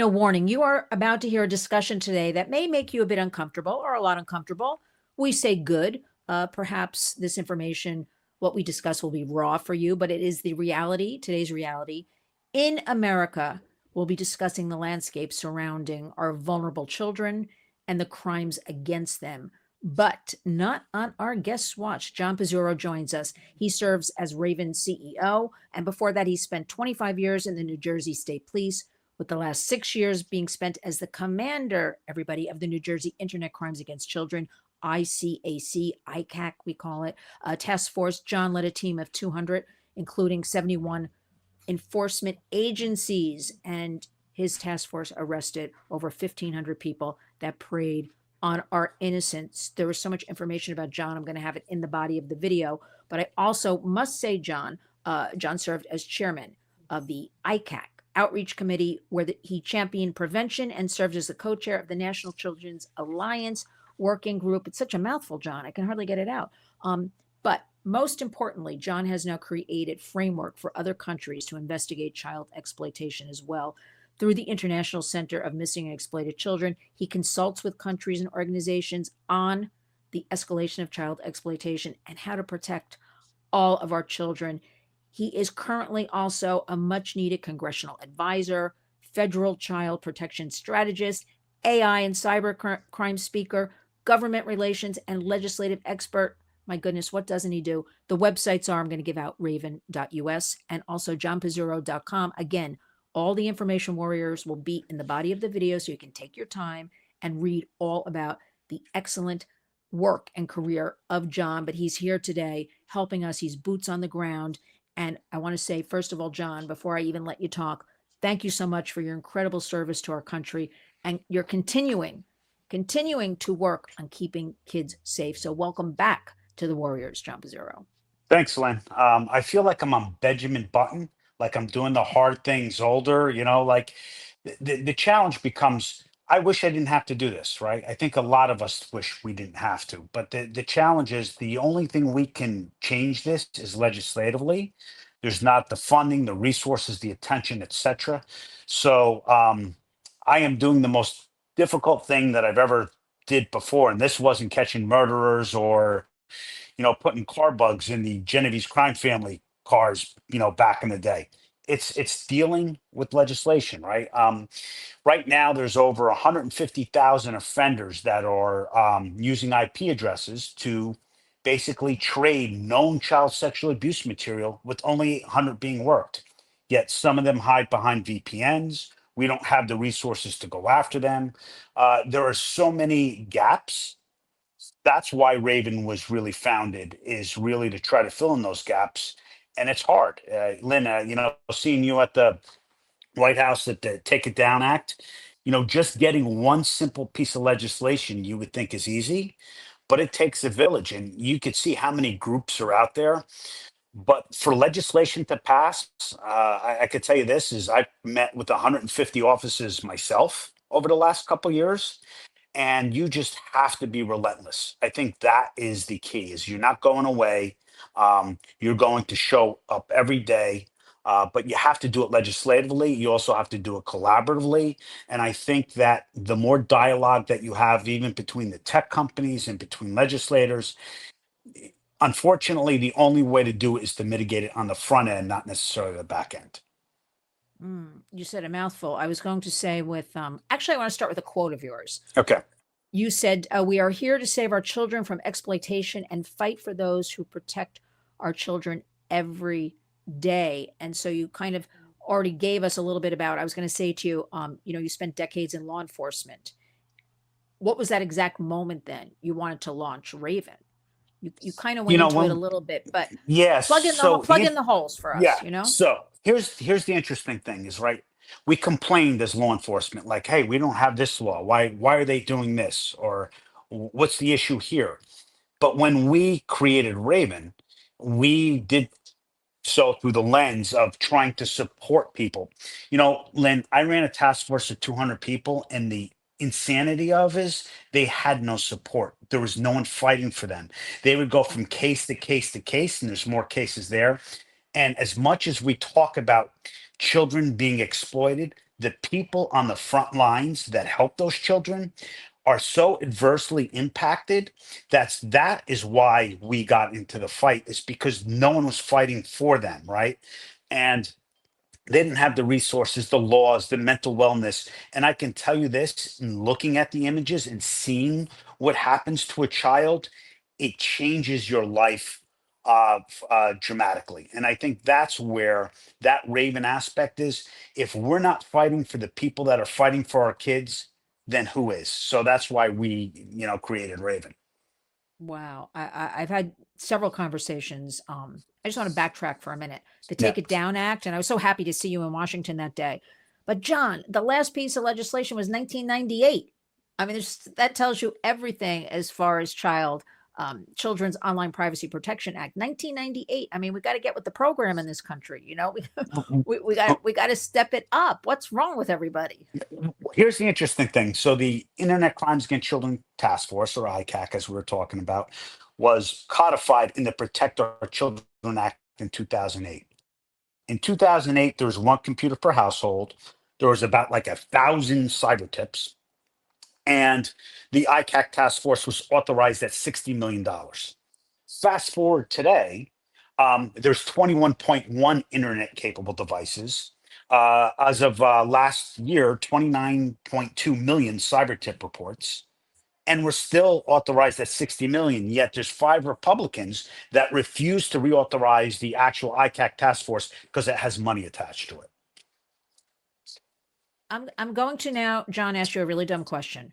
Warning, you are about to hear a discussion today that may make you a bit uncomfortable or a lot uncomfortable. We say good. Perhaps this information, what we discuss, will be raw for you, but it is the reality, today's reality. In America, we'll be discussing the landscape surrounding our vulnerable children and the crimes against them, but not on our guest's watch. John Pizzuro joins us. He serves as Raven CEO, and before that, he spent 25 years in the New Jersey State Police, with the last 6 years being spent as the commander, everybody, of the New Jersey Internet Crimes Against Children, ICAC, we call it, task force. John led a team of 200, including 71 enforcement agencies, and his task force arrested over 1,500 people that preyed on our innocence. There was so much information about John. I'm going to have it in the body of the video, but I also must say, John served as chairman of the ICAC Outreach Committee, where he championed prevention and served as the co-chair of the National Children's Alliance Working Group. It's such a mouthful, John. I can hardly get it out. But most importantly, John has now created framework for other countries to investigate child exploitation as well. Through the International Center of Missing and Exploited Children, he consults with countries and organizations on the escalation of child exploitation and how to protect all of our children. He is currently also a much needed congressional advisor, federal child protection strategist, AI and cyber crime speaker, government relations and legislative expert. My goodness, what doesn't he do? The websites are, I'm going to give out, raven.us and also johnpizzuro.com. Again, all the information, warriors, will be in the body of the video, so you can take your time and read all about the excellent work and career of John. But he's here today helping us. He's boots on the ground. And I want to say, first of all, John, before I even let you talk, thank you so much for your incredible service to our country. And you're continuing to work on keeping kids safe. So welcome back to the Warriors, John Pizzuro. Thanks, Lynn. I feel like I'm on Benjamin Button, like I'm doing the hard things older, like the challenge becomes, I wish I didn't have to do this, right? I think a lot of us wish we didn't have to, but the challenge is the only thing we can change this is legislatively. There's not the funding, the resources, the attention, etc. So I am doing the most difficult thing that I've ever did before, and this wasn't catching murderers or putting car bugs in the Genovese crime family cars, back in the day. It's dealing with legislation, right? Right now, there's over 150,000 offenders that are using IP addresses to basically trade known child sexual abuse material, with only 100 being worked. Yet some of them hide behind VPNs. We don't have the resources to go after them. There are so many gaps. That's why Raven was really founded, is really to try to fill in those gaps. And it's hard. Lynn, seeing you at the White House at the Take It Down Act, just getting one simple piece of legislation you would think is easy, but it takes a village. And you could see how many groups are out there. But for legislation to pass, I could tell you this, is I've met with 150 offices myself over the last couple of years, and you just have to be relentless. I think that is the key, is you're not going away. You're going to show up every day, but you have to do it legislatively. You also have to do it collaboratively. And I think that the more dialogue that you have, even between the tech companies and between legislators, unfortunately, the only way to do it is to mitigate it on the front end, not necessarily the back end. You said a mouthful. I was going to say actually, I want to start with a quote of yours. Okay. You said, we are here to save our children from exploitation and fight for those who protect our children every day. And so you kind of already gave us a little bit about, I was going to say to you, you spent decades in law enforcement. What was that exact moment then you wanted to launch Raven? You kind of went into it a little bit, but yes, plug in the holes for us, yeah. So here's the interesting thing is, right, we complained as law enforcement, like, hey, we don't have this law. Why are they doing this? Or what's the issue here? But when we created Raven, we did so through the lens of trying to support people. Lynn, I ran a task force of 200 people, and the insanity of is they had no support. There was no one fighting for them. They would go from case to case to case, and there's more cases there. And as much as we talk about children being exploited, the people on the front lines that help those children are so adversely impacted. That is why we got into the fight, is because no one was fighting for them, right? And they didn't have the resources, the laws, the mental wellness. And I can tell you this, in looking at the images and seeing what happens to a child, it changes your life dramatically. And I think that's where that Raven aspect is. If we're not fighting for the people that are fighting for our kids, then who is? So that's why we, created Raven. Wow. I've had several conversations. I just want to backtrack for a minute. The Yeah. Take It Down Act, and I was so happy to see you in Washington that day. But John, the last piece of legislation was 1998. I mean, that tells you everything as far as Children's Online Privacy Protection Act, 1998. I mean, we got to get with the program in this country. We got to step it up. What's wrong with everybody? Here's the interesting thing. So the Internet Crimes Against Children Task Force, or ICAC, as we were talking about, was codified in the Protect Our Children Act in 2008. In 2008, there was one computer per household. There was about like 1,000 cyber tips, and the ICAC task force was authorized at $60 million. Fast forward today, there's 21.1 internet capable devices. As of last year, 29.2 million cyber tip reports. And we're still authorized at 60 million. Yet there's 5 Republicans that refuse to reauthorize the actual ICAC task force because it has money attached to it. I'm going to now, John, ask you a really dumb question.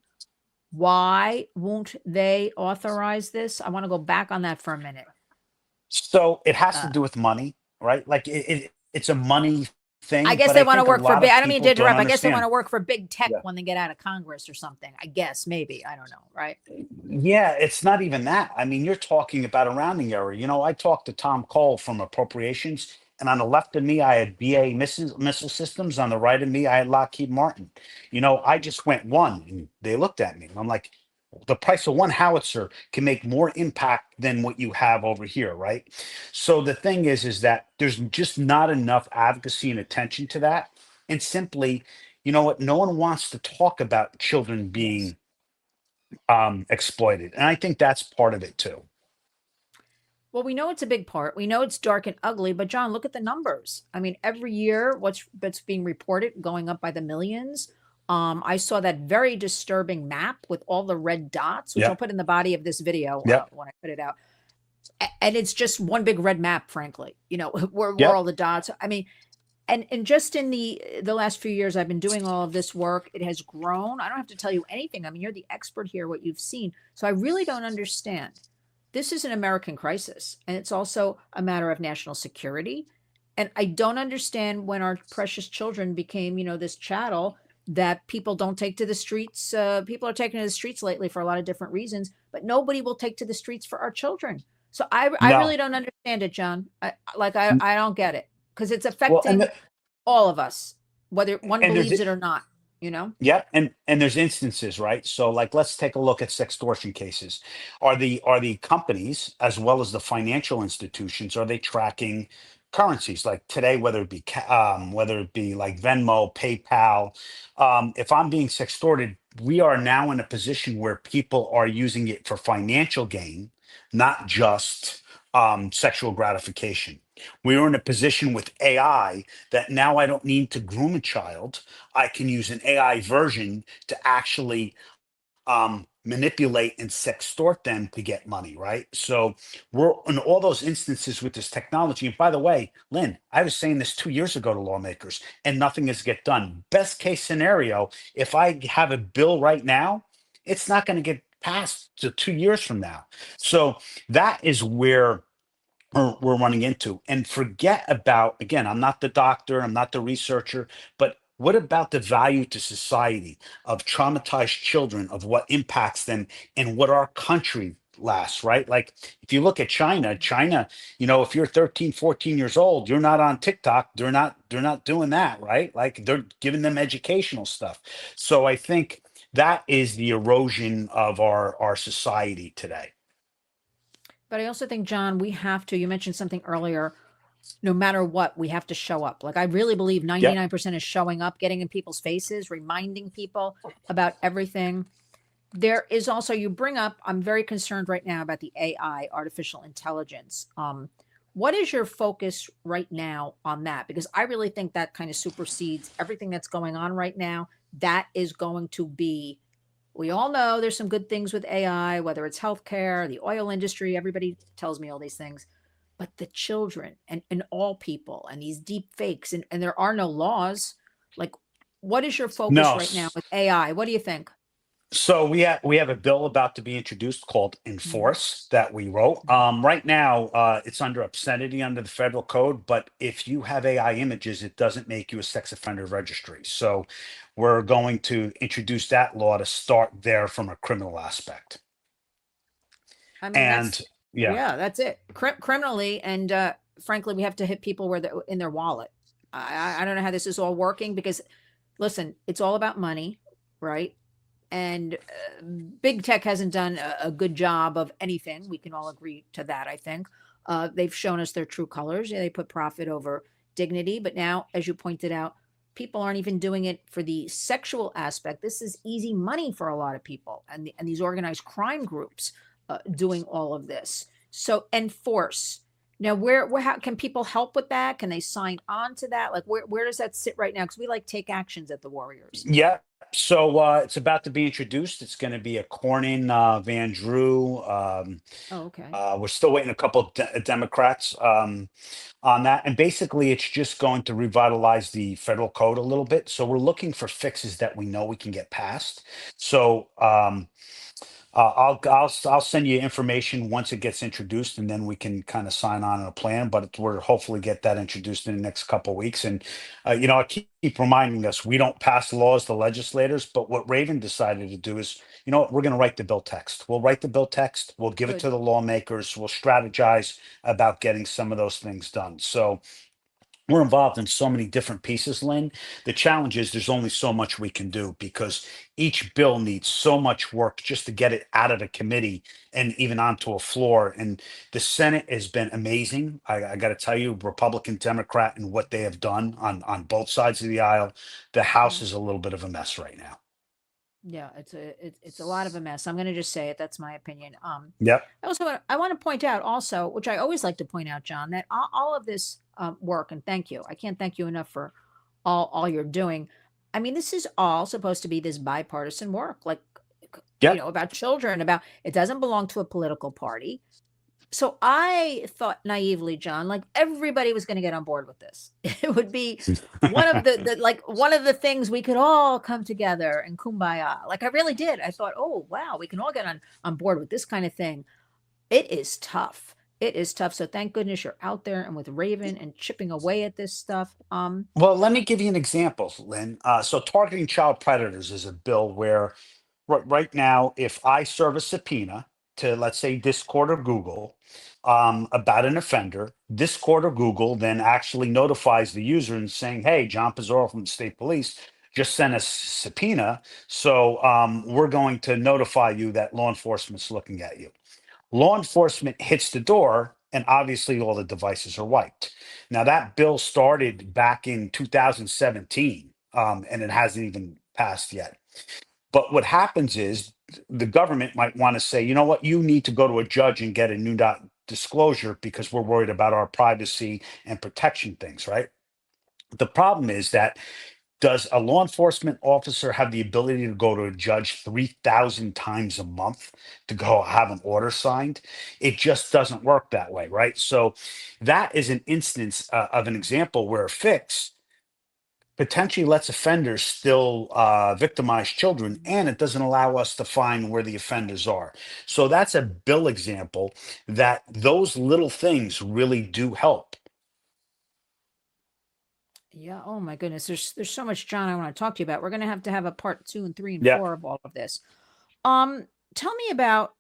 Why won't they authorize this? I want to go back on that for a minute. So it has to Uh, do with money, right? Like it's a money I thing, guess but they I want to think a work for lot big. of I don't mean people to don't interrupt. I guess they want understand. to work for big tech Yeah. when they get out of Congress or something. I guess maybe I don't know. Right? Yeah, it's not even that. I mean, you're talking about a rounding error. I talked to Tom Cole from Appropriations, and on the left of me, I had BA Missile Systems. On the right of me, I had Lockheed Martin. I just went one, and they looked at me, and I'm like, the price of one howitzer can make more impact than what you have over here, right? So the thing is that there's just not enough advocacy and attention to that. And simply, you know what? No one wants to talk about children Yes. being exploited. And I think that's part of it too. Well, we know it's a big part. We know it's dark and ugly, but John, look at the numbers. I mean, every year, what's being reported going up by the millions. I saw that very disturbing map with all the red dots, which I'll Yep. put in the body of this video Yep. when I put it out. And it's just one big red map, frankly. Where Yep. all the dots. I mean, and just in the last few years I've been doing all of this work, it has grown. I don't have to tell you anything. I mean, you're the expert here, what you've seen. So I really don't understand. This is an American crisis, and it's also a matter of national security. And I don't understand when our precious children became, this chattel that people don't take to the streets. People are taking to the streets lately for a lot of different reasons, but nobody will take to the streets for our children. So I No. really don't understand it, John. N- I don't get it because it's Well, affecting all of us, whether one and there's believes it or not, you know? yeah, and there's instances, right? So like let's take a look at sextortion cases. Are the companies as well as the financial institutions, are they tracking currencies like today, whether it be like Venmo, PayPal? If I'm being sextorted, we are now in a position where people are using it for financial gain, not just sexual gratification. We are in a position with AI that now I don't need to groom a child. I can use an AI version to actually manipulate and sextort them to get money, right? So we're in all those instances with this technology. And by the way, Lynn, I was saying this 2 years ago to lawmakers, and nothing is get done. Best case scenario, if I have a bill right now, it's not going to get passed to 2 years from now. So that is where we're running into. And forget about, again, I'm not the doctor, I'm not the researcher, but what about the value to society of traumatized children, of what impacts them and what our country lasts, right? Like if you look at China, if you're 13, 14 years old, you're not on TikTok, they're not doing that, right? Like they're giving them educational stuff. So I think that is the erosion of our society today. But I also think, John, we have to, you mentioned something earlier. no matter what, we have to show up. Like I really believe Yep. 99% is showing up, getting in people's faces, reminding people about everything. There is also, you bring up, I'm very concerned right now about the AI, artificial intelligence. What is your focus right now on that? Because I really think that kind of supersedes everything that's going on right now. That is going to be, we all know there's some good things with AI, whether it's healthcare, the oil industry, everybody tells me all these things. But the children and all people and these deep fakes, and there are no laws. Like, what is your focus No. right now with AI? What do you think? So we have a bill about to be introduced called Mhm. Enforce that we wrote. Mhm. Right now, it's under obscenity under the federal code, but if you have AI images, it doesn't make you a sex offender registry. So we're going to introduce that law to start there from a criminal aspect. I mean, And that's yeah, yeah, that's it. Criminally, and frankly, we have to hit people where they're in their wallet. I don't know how this is all working because, listen, it's all about money, right? And big tech hasn't done a good job of anything. We can all agree to that. I think they've shown us their true colors. Yeah, they put profit over dignity, but now, as you pointed out, people aren't even doing it for the sexual aspect. This is easy money for a lot of people, and these organized crime groups doing all of this. So enforce. Now, where how can people help with that? Can they sign on to that? Like, where does that sit right now? Because we like take actions at the Warriors. yeah. So it's about to be introduced. It's going to be a Cornyn, Van Drew. Oh, okay. We're still waiting a couple of Democrats on that. And basically, it's just going to revitalize the federal code a little bit. So we're looking for fixes that we know we can get passed. So I'll send you information once it gets introduced, and then we can kind of sign on a plan. But we're hopefully get that introduced in the next couple of weeks. And I keep reminding us we don't pass laws, the legislators. But what Raven decided to do is, we're going to write the bill text. We'll write the bill text. We'll give it Good. to the lawmakers. We'll strategize about getting some of those things done. So we're involved in so many different pieces, Lynn. The challenge is there's only so much we can do because each bill needs so much work just to get it out of the committee and even onto a floor. And the Senate has been amazing. I got to tell you, Republican, Democrat, and what they have done on both sides of the aisle. The House Yeah. is a little bit of a mess right now. Yeah, it's a lot of a mess. I'm going to just say it. That's my opinion. Yep. I also I want to point out also, which I always like to point out, John, that all of this work, and thank you. I can't thank you enough for all you're doing. I mean, this is all supposed to be this bipartisan work, like Yep. about children, about it doesn't belong to a political party. So I thought naively, John, like everybody was going to get on board with this. It would be one of the like one of the things we could all come together and kumbaya. Like I really did. I thought, oh wow, we can all get on board with this kind of thing. It is tough. It is tough. So thank goodness you're out there and with Raven and chipping away at this stuff. Well, let me give you an example, Lynn. So targeting child predators is a bill where right now, if I serve a subpoena to, let's say, Discord or Google about an offender, Discord or Google then actually notifies the user and saying, "Hey, John Pizzuro from the state police just sent a subpoena, so we're going to notify you that law enforcement's looking at you." Law enforcement hits the door, and obviously all the devices are wiped. Now that bill started back in 2017, and it hasn't even passed yet. But what happens is the government might want to say, you know what, you need to go to a judge and get a new disclosure because we're worried about our privacy and protection things, right? The problem is that does a law enforcement officer have the ability to go to a judge 3,000 times a month to go have an order signed? It just doesn't work that way, right? So that is an instance of an example where a fix potentially lets offenders still victimize children, and it doesn't allow us to find where the offenders are. So that's a bill example that those little things really do help. Yeah. Oh my goodness. There's so much, John, I want to talk to you about. We're going to have a part 2 and 3 and Yeah. 4 of all of this. Tell me about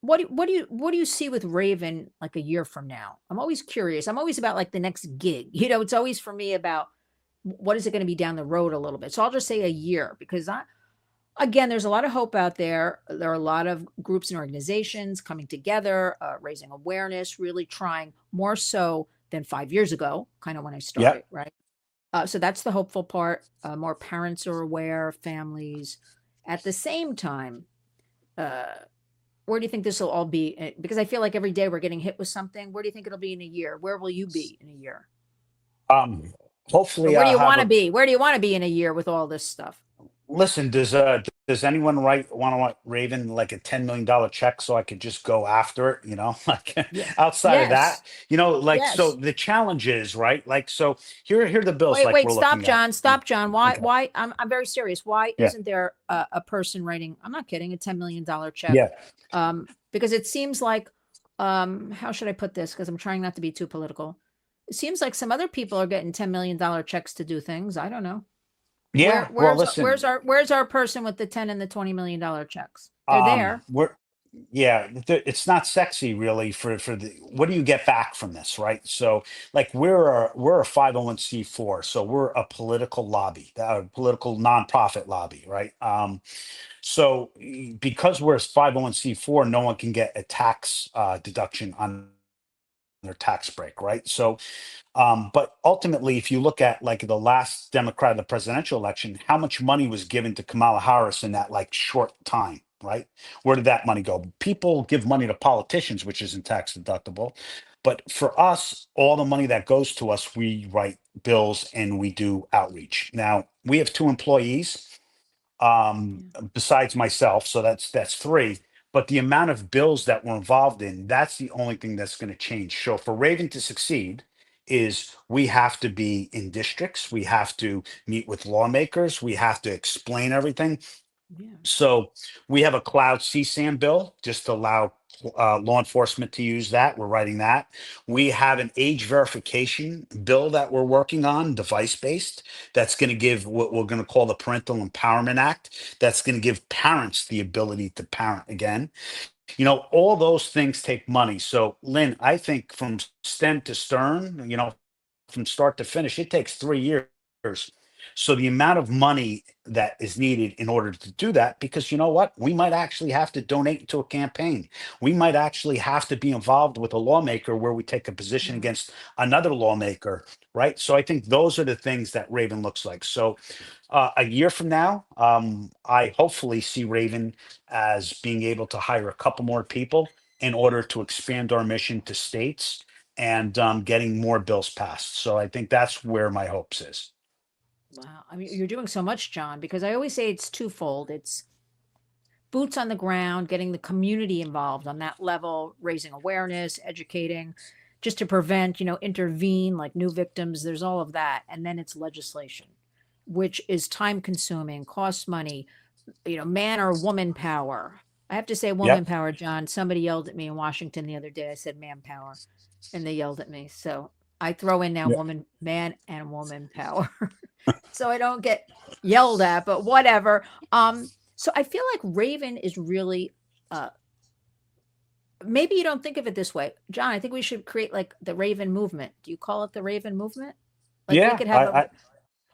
what do you see with Raven like a year from now? I'm always curious. I'm always about like the next gig. It's always for me about what is it going to be down the road a little bit. So I'll just say a year because again, there's a lot of hope out there. There are a lot of groups and organizations coming together, raising awareness, really trying more so than 5 years ago, kind of when I Yeah. started, right? So that's the hopeful part. More parents are aware, families. At the same time, uh, where do you think this will all be? Because I feel like every day we're getting hit with something. Where do you think it'll be in a year? Where will you be in a year? Um, Or hopefully where do I'll you have want to a be? Where do you want to be in a year with all this stuff? listen. Does anyone want to write Raven like a $10 million check so I could just go after it? Like Yeah. outside of Yes. that, like so Yes. the challenge is right. Like so here are the bills Wait, like wait, we're stop, looking at. John. Stop, John. Why, Okay. why? I'm very serious. Why Yeah. isn't there a person writing, I'm not kidding, a $10 million check? Yeah. Because it seems like, how should I put this? Because I'm trying not to be too political. It seems like some other people are getting $10 million checks to do things. I don't know. Yeah. Well, Where's listen. our person with the 10 and the $20 million checks? They're there. We're yeah, it's not sexy really for the what do you get back from this, right? So like we're a 501(c)(4), so we're a political lobby, a political nonprofit lobby, right? So because we're a 501(c)(4), no one can get a tax deduction on their tax break, right? So but ultimately, if you look at like the last Democrat of the presidential election, how much money was given to Kamala Harris in that like short time, right? Where did that money go? People give money to politicians, which isn't tax deductible. But for us, all the money that goes to us, we write bills and we do outreach. Now, we have two employees Yeah. besides myself, so that's three. But the amount of bills that we're involved in, that's the only thing that's going to change. So for Raven to succeed is we have to be in districts, we have to meet with lawmakers, we have to explain everything. Yeah. So we have a cloud CSAM bill just to allow law enforcement to use that. We're writing that. We have an age verification bill that we're working on, device based, that's going to give what we're going to call the Parental Empowerment Act. That's going to give parents the ability to parent again. All those things take money. So, Lynn, I think from stem to stern, from start to finish, it takes 3 years. So the amount of money that is needed in order to do that, because you know what? We might actually have to donate to a campaign. We might actually have to be involved with a lawmaker where we take a position Yeah. against another lawmaker, right? So I think those are the things that Raven looks like. So a year from now, I hopefully see Raven as being able to hire a couple more people in order to expand our mission to states and getting more bills passed. So I think that's where my hopes is. Wow. I mean, you're doing so much, John, because I always say it's twofold. It's boots on the ground, getting the community involved on that level, raising awareness, educating, just to prevent, intervene like new victims. There's all of that. And then it's legislation, which is time consuming, costs money, man or woman power. I have to say woman Yep. power, John. Somebody yelled at me in Washington the other day. I said manpower, and they yelled at me. So I throw in now Yeah. man and woman power. So I don't get yelled at, but whatever. So I feel like Raven is really uh maybe you don't think of it this way. John, I think we should create like the Raven movement. Do you call it the Raven movement? Like we Yeah. could have I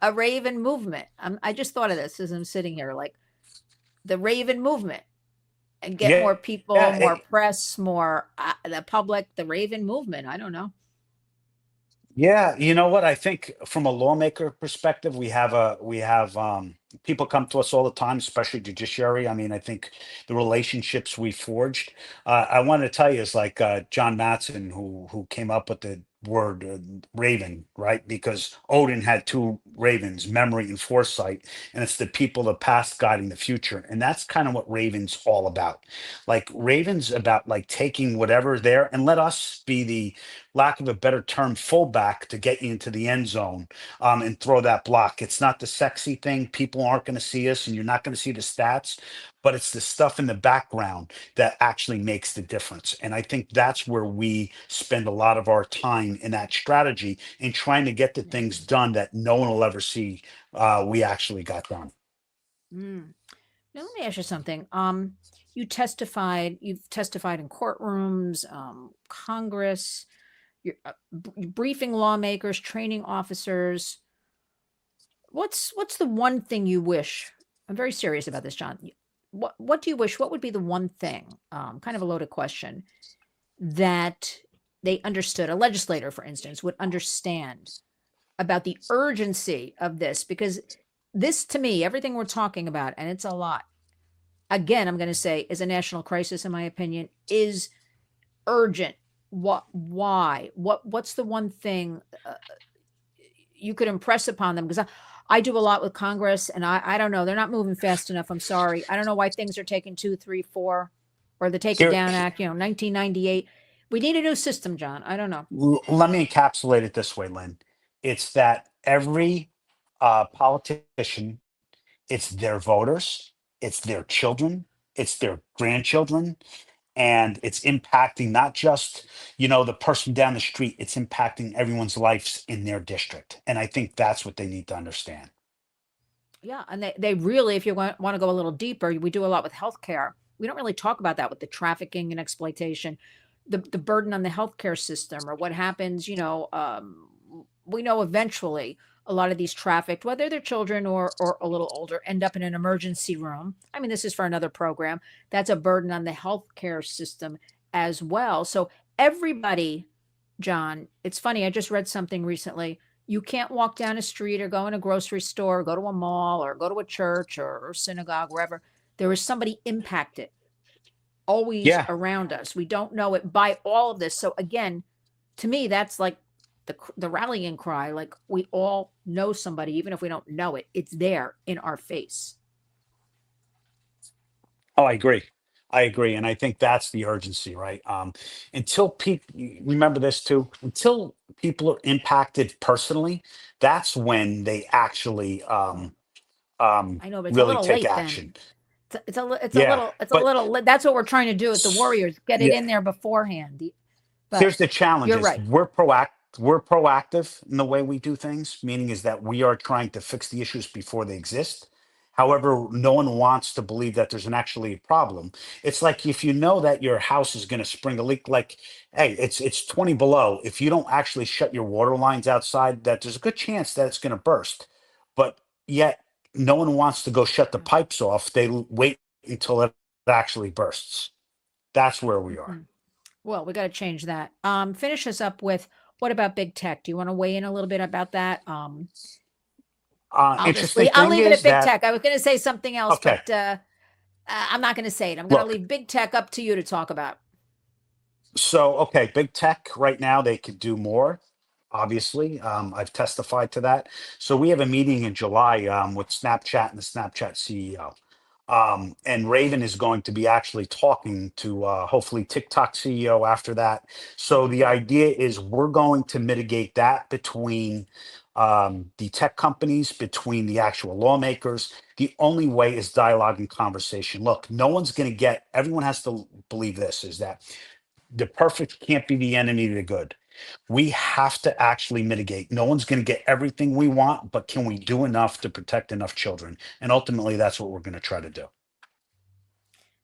a Raven movement. I just thought of this as I'm sitting here, like the Raven movement, and get yeah. more people, Yeah. more press, more the public, the Raven movement. I don't know. Yeah, you know what? I think from a lawmaker perspective, we have people come to us all the time, especially judiciary. I mean, I think the relationships we forged. I wanted to tell you is like John Matson, who came up with the word raven, right? Because Odin had two ravens, memory and foresight, and it's the people of the past guiding the future, and that's kind of what Raven's all about. Like Raven's about like taking whatever there and let us be the lack of a better term, fullback to get you into the end zone and throw that block. It's not the sexy thing. People aren't going to see us and you're not going to see the stats, but it's the stuff in the background that actually makes the difference. And I think that's where we spend a lot of our time in that strategy in trying to get the Yeah. things done that no one will ever see we actually got done. Mm. Now let me ask you something. You've testified in courtrooms, Congress, you're briefing lawmakers, training officers. What's the one thing you wish? I'm very serious about this, John. What do you wish? What would be the one thing, kind of a loaded question, that they understood, a legislator, for instance, would understand about the urgency of this? Because this, to me, everything we're talking about, and it's a lot, again, I'm going to say, is a national crisis, in my opinion, is urgent. Why? What's the one thing you could impress upon them? Because I do a lot with Congress, and I don't know, they're not moving fast enough. I'm sorry. I don't know why things are taking 2, 3, 4, or the Take It Here, Down Act, 1998. We need a new system, John. I don't know. let me encapsulate it this way, Lynn. It's that every politician, it's their voters, it's their children, it's their grandchildren, and it's impacting not just the person down the street. It's impacting everyone's lives in their district, and I think that's what they need to understand. Yeah, and they really, if you want to go a little deeper, we do a lot with healthcare. We don't really talk about that with the trafficking and exploitation, the burden on the healthcare system, or what happens. We know eventually a lot of these trafficked, whether they're children or a little older, end up in an emergency room. I mean, this is for another program. That's a burden on the healthcare system as well. So everybody, John, it's funny. I just read something recently. You can't walk down a street or go in a grocery store, or go to a mall, or go to a church or synagogue, wherever. There is somebody impacted always Yeah. around us. We don't know it by all of this. So again, to me, that's like the rallying cry. Like, we all know somebody, even if we don't know it. It's there in our face. Oh, I agree. I agree, and I think that's the urgency, right? Until people remember this too, until people are impacted personally, that's when they actually I know, but it's a really little take late action. then. It's a Yeah, little, but that's what we're trying to do with the s- Warriors. Get it yeah, in there beforehand. But here's the challenge: you're is right. we're proactive in the way we do things, meaning is that we are trying to fix the issues before they exist. However, no one wants to believe that there's an actually a problem. It's like if you know that your house is going to spring a leak, like, hey, it's 20 below. If you don't actually shut your water lines outside, that there's a good chance that it's going to burst. But yet, no one wants to go shut the pipes off. They wait until it actually bursts. That's where we are. Mhm. Well, we got to change that. Finish us up with, what about big tech? Do you want to weigh in a little bit about that? Interesting I'll thing leave it at is big that tech. I was going to say something else, okay, but I'm not going to say it. I'm going to look. leave big tech up to you to talk about. So, okay, big tech right now, they could do more. Obviously, I've testified to that. So we have a meeting in July with Snapchat and the Snapchat CEO. And Raven is going to be actually talking to hopefully TikTok CEO after that. So the idea is we're going to mitigate that between the tech companies, between the actual lawmakers. The only way is dialogue and conversation. Look, no one's going to get, everyone has to believe this, is that the perfect can't be the enemy of the good. We have to actually mitigate. No one's going to get everything we want, but can we do enough to protect enough children? And ultimately, that's what we're going to try to do.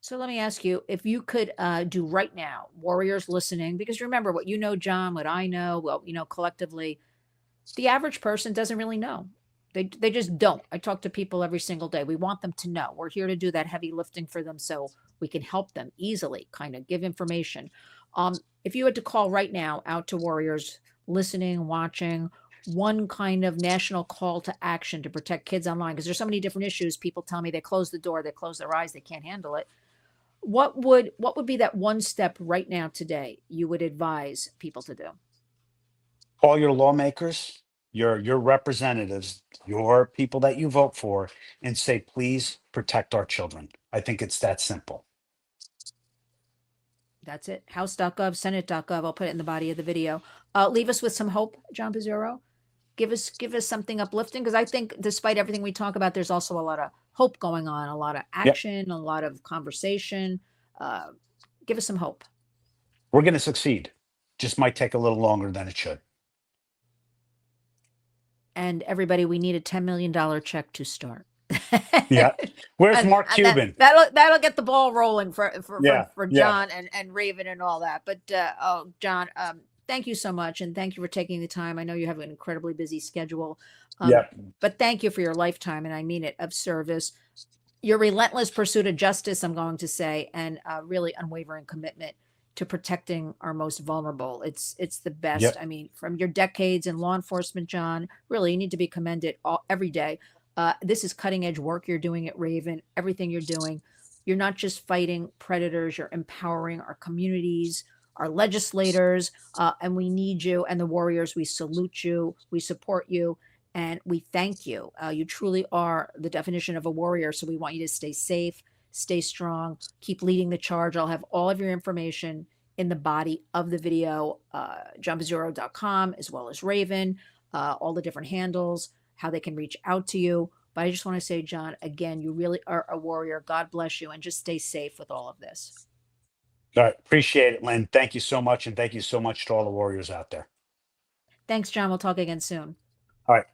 So let me ask you, if you could do right now, Warriors listening, because remember what you know, John, what I know, well, collectively, the average person doesn't really know. They just don't. I talk to people every single day. We want them to know. We're here to do that heavy lifting for them so we can help them easily, kind of give information. If you had to call right now out to Warriors listening, watching, one kind of national call to action to protect kids online, because there's so many different issues. People tell me they close the door, they close their eyes, they can't handle it. What would be that one step right now today you would advise people to do? Call your lawmakers, your representatives, your people that you vote for, and say, please protect our children. I think it's that simple. That's it. House.gov, Senate.gov. I'll put it in the body of the video. Leave us with some hope, John Pizzuro. Give us something uplifting, because I think despite everything we talk about, there's also a lot of hope going on, a lot of Yep, action, a lot of conversation. Uh, give us some hope. we're going to succeed. Just might take a little longer than it should. And everybody, we need a $10 million check to start. Yeah. Where's and, Mark and that Cuban? that'll get the ball rolling Yeah, for yeah, John and Raven and all that. But oh, John, thank you so much, and thank you for taking the time. I know you have an incredibly busy schedule, um, yeah. but thank you for your lifetime, and I mean it, of service. your relentless pursuit of justice, I'm going to say, and really unwavering commitment to protecting our most vulnerable. It's the best. Yep. I mean, from your decades in law enforcement, John, really, you need to be commended every day. This is cutting edge work you're doing at Raven. Everything you're doing, you're not just fighting predators. You're empowering our communities, our legislators, and we need you. And the warriors, we salute you. We support you. And we thank you. You truly are the definition of a warrior. So we want you to stay safe, stay strong, keep leading the charge. I'll have all of your information in the body of the video, johnpizzuro.com, as well as Raven, all the different handles, how they can reach out to you. But I just want to say, John, again, you really are a warrior. God bless you, and just stay safe with all of this. All right. Appreciate it, Lynn. Thank you so much. And thank you so much to all the warriors out there. Thanks, John. We'll talk again soon. All right.